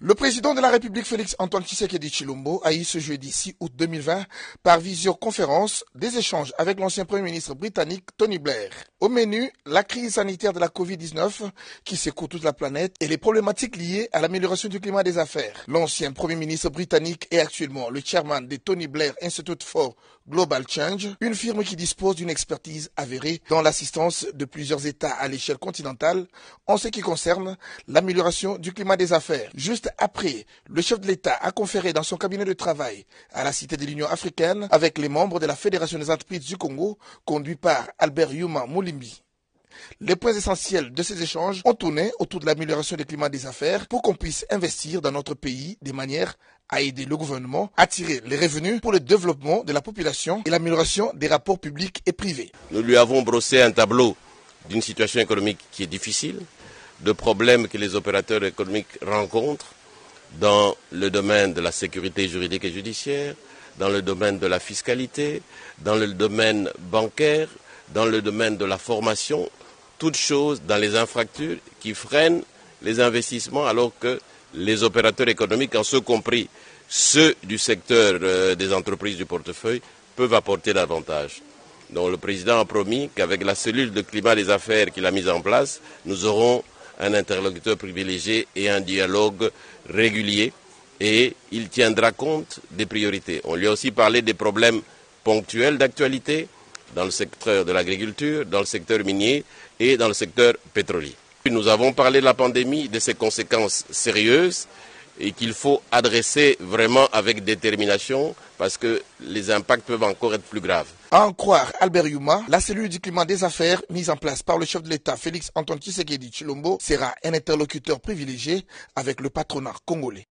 Le président de la République Félix Antoine Tshisekedi Tshilombo a eu ce jeudi 6 août 2020 par visioconférence des échanges avec l'ancien Premier ministre britannique Tony Blair. Au menu, la crise sanitaire de la Covid-19 qui secoue toute la planète et les problématiques liées à l'amélioration du climat des affaires. L'ancien Premier ministre britannique est actuellement le chairman des Tony Blair Institute for Global Change, une firme qui dispose d'une expertise avérée dans l'assistance de plusieurs États à l'échelle continentale en ce qui concerne l'amélioration du climat des affaires. Juste après, le chef de l'État a conféré dans son cabinet de travail à la Cité de l'Union africaine avec les membres de la Fédération des entreprises du Congo, conduit par Albert Yuma Moulimbi. Les points essentiels de ces échanges ont tourné autour de l'amélioration du climat des affaires pour qu'on puisse investir dans notre pays de manière à aider le gouvernement à tirer les revenus pour le développement de la population et l'amélioration des rapports publics et privés. Nous lui avons brossé un tableau d'une situation économique qui est difficile, de problèmes que les opérateurs économiques rencontrent dans le domaine de la sécurité juridique et judiciaire, dans le domaine de la fiscalité, dans le domaine bancaire, dans le domaine de la formation, toutes choses dans les infrastructures qui freinent les investissements alors que les opérateurs économiques, en ce compris ceux du secteur des entreprises du portefeuille, peuvent apporter davantage. Donc le président a promis qu'avec la cellule de climat des affaires qu'il a mise en place, nous aurons un interlocuteur privilégié et un dialogue régulier et il tiendra compte des priorités. On lui a aussi parlé des problèmes ponctuels d'actualité dans le secteur de l'agriculture, dans le secteur minier et dans le secteur pétrolier. Nous avons parlé de la pandémie, de ses conséquences sérieuses et qu'il faut adresser vraiment avec détermination parce que les impacts peuvent encore être plus graves. À en croire Albert Yuma, la cellule du climat des affaires mise en place par le chef de l'État Félix Antoine Tshisekedi Tshilombo sera un interlocuteur privilégié avec le patronat congolais.